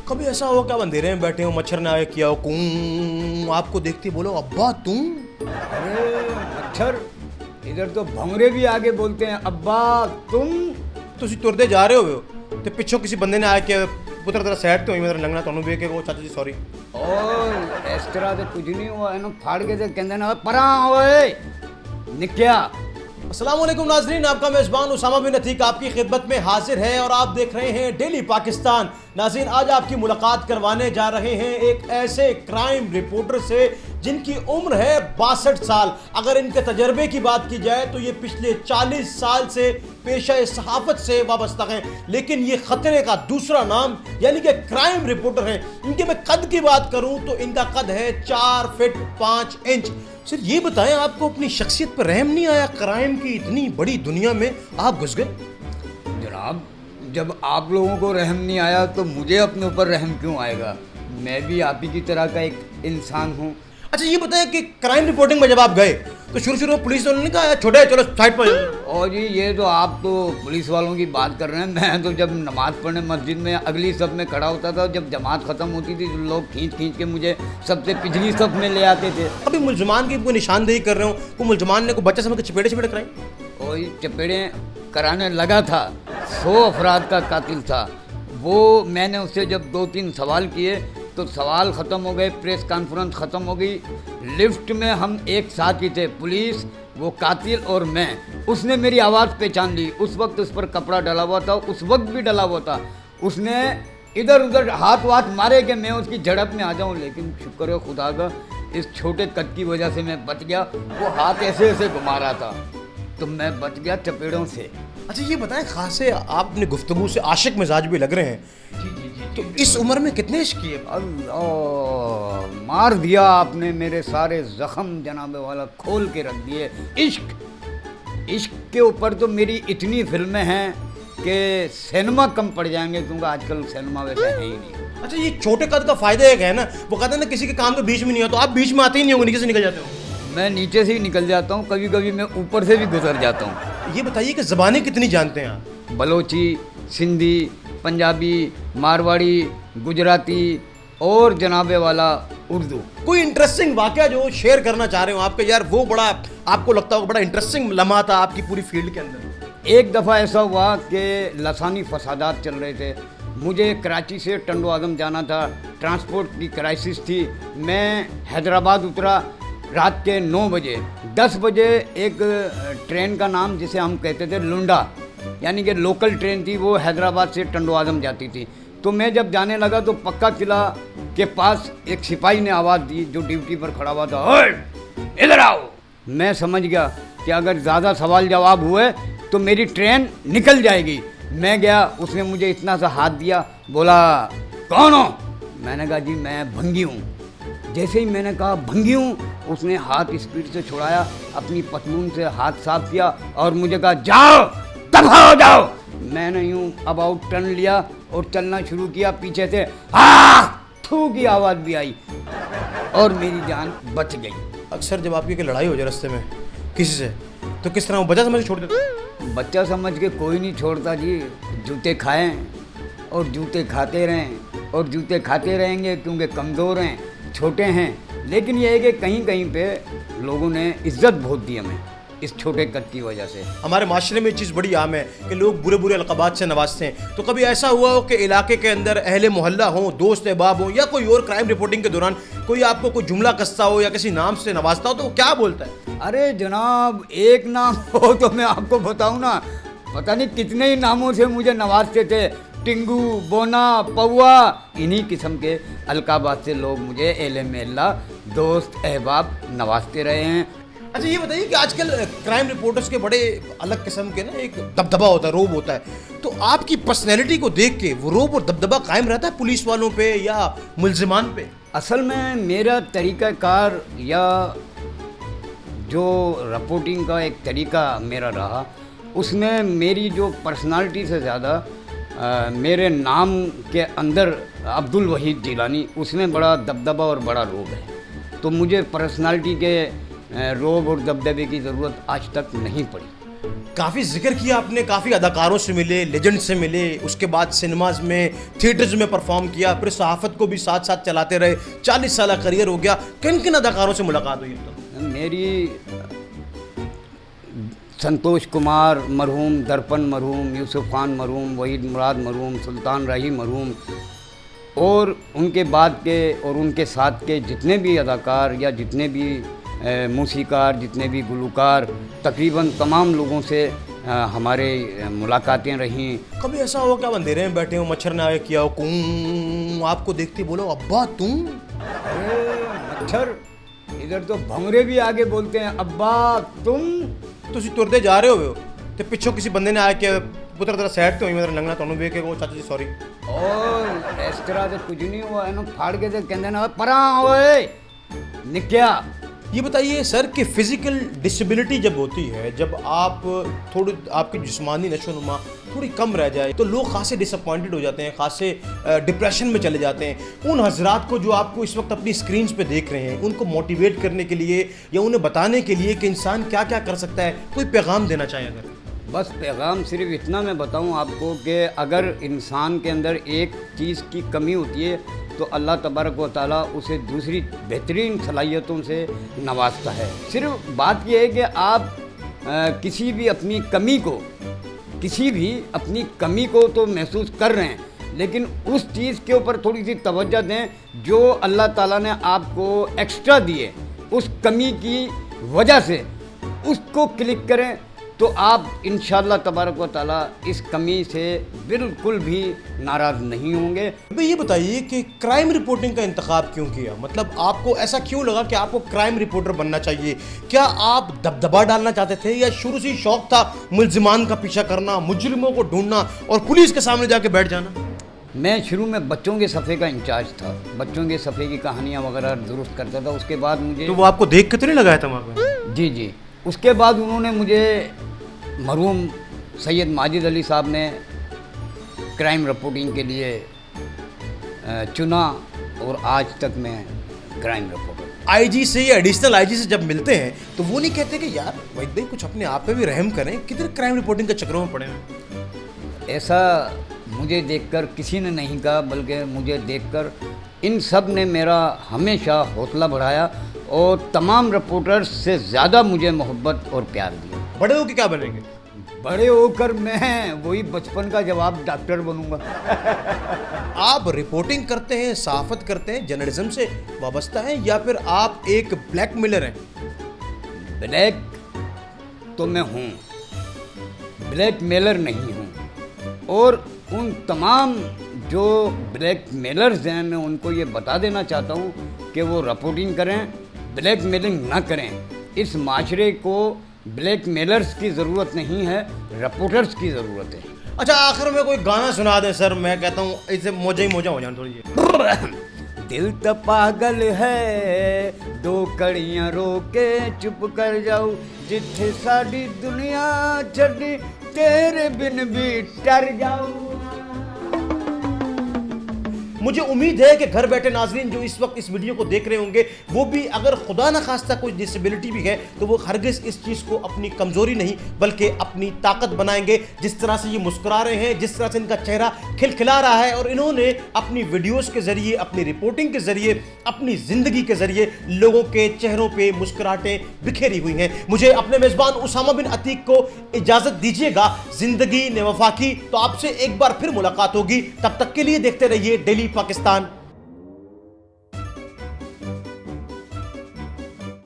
कभी ऐसा हो कि आप अंधेरे में बैठे हो, मच्छर ने आए किया हो, कूं आपको देखते बोलो अब्बा तुम? अरे मच्छर, इधर तो भंवरे भी आगे बोलते हैं अब्बा तुम। ਤੁਸੀਂ ਤੁਰਦੇ ਜਾ ਰਹੇ ਹੋ ਤੇ ਪਿੱਛੋਂ ਕਿਸੇ ਬੰਦੇ ਨੇ ਆ ਕੇ ਪੁੱਤਰ ਤੇਰਾ ਸਾਈਡ ਤੇ ਹੋਈ ਮੈਂ ਤੇਰਾ ਲੰਘਣਾ ਤੁਹਾਨੂੰ ਵੇਖ ਕੇ ਉਹ ਚਾਚਾ ਜੀ ਸੌਰੀ। और इस तरह से कुछ नहीं हुआ है ना, फाड़ के से कहते ना परा ओए निक्या। अस्सलाम वालेकुम नाजरीन, आपका मेज़बान उसामा बिन अतीक आपकी खिदमत में हाजिर है और आप देख रहे हैं डेली पाकिस्तान। नाज़रीन, आज आपकी मुलाकात करवाने जा रहे हैं एक ऐसे क्राइम रिपोर्टर से जिनकी उम्र है 62 साल। अगर इनके तजर्बे की बात की जाए तो ये पिछले 40 साल से पेशा सहाफ़त से वाबस्ता हैं, लेकिन ये ख़तरे का दूसरा नाम यानी कि क्राइम रिपोर्टर हैं। इनके मैं कद की बात करूं तो इनका कद है 4 फीट 5 इंच। सिर्फ ये बताएं, आपको अपनी शख्सियत पर रहम नहीं आया? क्राइम की इतनी बड़ी दुनिया में आप घुस गए। जनाब, जब आप लोगों को रहम नहीं आया तो मुझे अपने ऊपर रहम क्यों आएगा? मैं भी आप ही की तरह का एक इंसान हूँ। अच्छा ये बताएं कि क्राइम रिपोर्टिंग में जब आप गए तो शुरू में पुलिस वालों ने कहा छोटे चलो साइड पर। और जी ये तो आप तो पुलिस वालों की बात कर रहे हैं, मैं तो जब नमाज़ पढ़ने मस्जिद में अगली सफ में खड़ा होता था, जब जमात ख़त्म होती थी तो लोग खींच के मुझे सबसे पिछली सफ में ले आते थे। अभी मुलजमान की कोई निशानदेही कर रहे हो, कोई मुलजमान ने कोई बच्चा समझ के चपेटे कराई? और चपेड़े कराने लगा था, 100 अफराद का कातिल था वो। मैंने उससे जब 2-3 सवाल किए तो सवाल ख़त्म हो गए, प्रेस कॉन्फ्रेंस ख़त्म हो गई। लिफ्ट में हम एक साथ ही थे, पुलिस, वो कातिल और मैं। उसने मेरी आवाज़ पहचान ली, उस वक्त उस पर कपड़ा डला हुआ था, उस वक्त भी डला हुआ था। उसने इधर उधर हाथ वाथ मारे कि मैं उसकी झड़प में आ जाऊं, लेकिन शुक्र है खुदा का, इस छोटे कद की वजह से मैं बच गया। वो हाथ ऐसे ऐसे घुमा रहा था तो मैं बच गया चपेड़ों से। अच्छा ये बताएं, खासे आप अपनी गुफ्तगू से आशिक मिजाज भी लग रहे हैं। जी तो इस उम्र में कितने इश्क किए? अल्लाह, मार दिया आपने मेरे सारे जख्म जनाबे वाला, खोल के रख दिए। इश्क के ऊपर तो मेरी इतनी फिल्में हैं कि सिनेमा कम पड़ जाएंगे, क्योंकि आजकल सिनेमा वैसे है ही नहीं। अच्छा ये छोटे कद का फायदा एक है ना, वो कहते हैं ना किसी के काम के बीच में नहीं हो, तो आप बीच में आते ही नहीं होंगे, नीचे से निकल जाते हो। मैं नीचे से ही निकल जाता हूँ, कभी कभी मैं ऊपर से भी गुजर जाता हूँ। ये बताइए कि ज़बानें कितनी जानते हैं आप? बलोची, सिंधी, पंजाबी, मारवाड़ी, गुजराती और जनाबे वाला उर्दू। कोई इंटरेस्टिंग वाकया जो शेयर करना चाह रहे हो आपके, यार वो बड़ा आपको लगता होगा बड़ा इंटरेस्टिंग लम्हा था आपकी पूरी फील्ड के अंदर? एक दफ़ा ऐसा हुआ कि लसानी फसादात चल रहे थे, मुझे कराची से टंडो आजम जाना था, ट्रांसपोर्ट की क्राइसिस थी। मैं हैदराबाद उतरा रात के 9 बजे। 10 बजे एक ट्रेन का नाम जिसे हम कहते थे लुंडा, यानी कि लोकल ट्रेन थी, वो हैदराबाद से टंडो आजम जाती थी। तो मैं जब जाने लगा तो पक्का किला के पास एक सिपाही ने आवाज़ दी जो ड्यूटी पर खड़ा हुआ था, ओए इधर आओ। मैं समझ गया कि अगर ज़्यादा सवाल जवाब हुए तो मेरी ट्रेन निकल जाएगी। मैं गया, उसने मुझे इतना सा हाथ दिया, बोला कौन हो? मैंने कहा जी मैं भंगी हूँ। जैसे ही मैंने कहा भंगी हूँ, उसने हाथ स्पीड से छुड़ाया, अपनी पतलून से हाथ साफ किया और मुझे कहा जाओ दफा हो जाओ। मैंने यूँ अबाउट टर्न लिया और चलना शुरू किया। पीछे से थू की आवाज़ भी आई और मेरी जान बच गई। अक्सर जब आपकी कोई लड़ाई हो जाए रास्ते में किसी से, तो किस तरह वो बचा समझ के छोड़ देते? बच्चा समझ के कोई नहीं छोड़ता जी। जूते खाएं और जूते खाते रहें और जूते खाते रहेंगे, क्योंकि कमज़ोर हैं, छोटे हैं। लेकिन यह है कि कहीं कहीं पे लोगों ने इज्जत बहुत दी हमें इस छोटे कद की वजह से। हमारे माशरे में ये चीज़ बड़ी आम है कि लोग बुरे बुरे अलक़ाबात से नवाजते हैं। तो कभी ऐसा हुआ हो कि इलाके के अंदर अहले मोहल्ला हो, दोस्त अहबाब हो, या कोई और क्राइम रिपोर्टिंग के दौरान कोई आपको कोई जुमला कसता हो या किसी नाम से नवाजता हो, तो वो क्या बोलता है? अरे जनाब, एक नाम हो तो मैं आपको बताऊँ ना, पता नहीं कितने ही नामों से मुझे नवाजते थे। टिंगू, बोना, पौआ, इन्हीं किस्म के अलकाबात से लोग मुझे एले मेला, दोस्त अहबाब नवाजते रहे हैं। अच्छा ये बताइए कि आजकल क्राइम रिपोर्टर्स के बड़े अलग किस्म के ना एक दबदबा होता है, रोब होता है, तो आपकी पर्सनैलिटी को देख के वो रोब और दबदबा कायम रहता है पुलिस वालों पे या मुलजिमान पे? असल में मेरा तरीक़ाकार या जो रिपोर्टिंग का एक तरीका मेरा रहा, उसमें मेरी जो पर्सनालिटी से ज़्यादा मेरे नाम के अंदर अब्दुल वहीद जिलानी, उसमें बड़ा दबदबा और बड़ा रोब है। तो मुझे पर्सनालिटी के रोब और दबदबे की ज़रूरत आज तक नहीं पड़ी। काफ़ी जिक्र किया आपने, काफ़ी अदाकारों से मिले, लेजेंड से मिले, उसके बाद सिनेमाज में, थिएटर्स में परफॉर्म किया, फिर सहाफ़त को भी साथ साथ चलाते रहे, 40 साल करियर हो गया। किन किन अदाकारों से मुलाकात हुई अब तक? मेरी संतोष कुमार मरहूम, दर्पण मरहूम, यूसुफ खान मरहूम, वहीद मुराद मरहूम, सुल्तान राही मरहूम, और उनके बाद के और उनके साथ के जितने भी अदाकार या जितने भी मौसीकार, जितने भी गुलकार, तकरीबन तमाम लोगों से हमारे मुलाकातें रहीं। कभी ऐसा हुआ क्या अंधेरे में बैठे हो, मच्छर ने आगे किया हो, कूं, आपको देखते बोलो अब्बा तुम? अरे मच्छर, इधर तो भंवरे भी आगे बोलते हैं अब्बा तुम। तुसी तुरते जा रहे हो तो पिछों किसी बंदे ने आया कि पुत्र तेरा सैड तो मेरा लंगना तुहानू वेख के कहो चाचा जी सॉरी। और इस तरह से कुछ नहीं हुआ, इन्हों फाड़ के तो कहते ना परा ओए निक्या। ये बताइए सर कि फिजिकल डिसेबिलिटी जब होती है, जब आप थोड़ी आपकी जिस्मानी नशोनुमा थोड़ी कम रह जाए तो लोग खासे डिसअपॉइंटेड हो जाते हैं, खासे डिप्रेशन में चले जाते हैं। उन हजरात को जो आपको इस वक्त अपनी स्क्रीन्स पे देख रहे हैं, उनको मोटिवेट करने के लिए या उन्हें बताने के लिए कि इंसान क्या क्या कर सकता है, कोई पैगाम देना चाहें अगर? बस पैगाम सिर्फ इतना मैं बताऊं आपको कि अगर इंसान के अंदर एक चीज़ की कमी होती है तो अल्लाह तबारक व ताला उसे दूसरी बेहतरीन सलाहियतों से नवाजता है। सिर्फ बात यह है कि आप किसी भी अपनी कमी को तो महसूस कर रहे हैं, लेकिन उस चीज़ के ऊपर थोड़ी सी तवज्जो दें जो अल्लाह ताला ने आपको एक्स्ट्रा दिए, उस कमी की वजह से उसको क्लिक करें तो आप इंशाअल्लाह तबारक व ताला इस कमी से बिल्कुल भी नाराज़ नहीं होंगे। भाई ये बताइए कि क्राइम रिपोर्टिंग का इंतखाब क्यों किया? मतलब आपको ऐसा क्यों लगा कि आपको क्राइम रिपोर्टर बनना चाहिए? क्या आप दबदबा डालना चाहते थे या शुरू से ही शौक था मुल्जिमान का पीछा करना, मुजरिमों को ढूंढना और पुलिस के सामने जाके बैठ जाना? मैं शुरू में बच्चों के सफ़े का इंचार्ज था, बच्चों के सफ़े की कहानियाँ वगैरह दुरुस्त करता था। उसके बाद मुझे तो वो आपको देख के तो नहीं लगाया था वहाँ पे? जी, उसके बाद उन्होंने मुझे मरहूम सैयद माजिद अली साहब ने क्राइम रिपोर्टिंग के लिए चुना और आज तक मैं क्राइम रिपोर्टर। आईजी से या एडिशनल आईजी से जब मिलते हैं तो वो नहीं कहते कि यार वहीद भाई कुछ अपने आप पे भी रहम करें, किधर क्राइम रिपोर्टिंग के चक्रों में पड़े हैं? ऐसा मुझे देखकर किसी ने नहीं कहा, बल्कि मुझे देखकर इन सब ने मेरा हमेशा हौसला बढ़ाया और तमाम रिपोर्टर्स से ज़्यादा मुझे मोहब्बत और प्यार दिया। बड़े होकर क्या बनेंगे? बड़े होकर मैं वही बचपन का जवाब डॉक्टर बनूंगा। आप रिपोर्टिंग करते हैं, सहाफत करते हैं, जर्नलिज्म से वाबस्ता हैं या फिर आप एक ब्लैकमेलर हैं? ब्लैक तो मैं हूँ, ब्लैकमेलर नहीं हूँ। और उन तमाम जो ब्लैकमेलर्स हैं मैं उनको ये बता देना चाहता हूँ कि वो रिपोर्टिंग करें, ब्लैकमेलिंग ना करें। इस माशरे को ब्लैकमेलर्स की ज़रूरत नहीं है, रिपोर्टर्स की ज़रूरत है। अच्छा आखिर में कोई गाना सुना दें सर, मैं कहता हूँ इसे मोजा ही मोजा हो जाए थोड़ी जी। दिल तो पागल है, दो कड़ियाँ रोके चुप कर जाऊँ, जिथे साड़ी दुनिया छड़ी तेरे बिन भी डर जाऊँ। मुझे उम्मीद है कि घर बैठे नाजरीन जो इस वक्त इस वीडियो को देख रहे होंगे वो भी अगर खुदा न खास्ता कोई डिसेबिलिटी भी है तो वो हरगिज़ इस चीज़ को अपनी कमज़ोरी नहीं बल्कि अपनी ताकत बनाएंगे। जिस तरह से ये मुस्कुरा रहे हैं, जिस तरह से इनका चेहरा खिलखिला रहा है और इन्होंने अपनी वीडियोज़ के ज़रिए, अपनी रिपोर्टिंग के ज़रिए, अपनी ज़िंदगी के ज़रिए लोगों के चेहरों पर मुस्कुराहटें बिखेरी हुई हैं। मुझे अपने मेज़बान उसामा बिन अतीक को इजाज़त दीजिएगा। ज़िंदगी ने वफा की, तो आपसे एक बार फिर मुलाकात होगी। तब तक के लिए देखते रहिए डेली पाकिस्तान।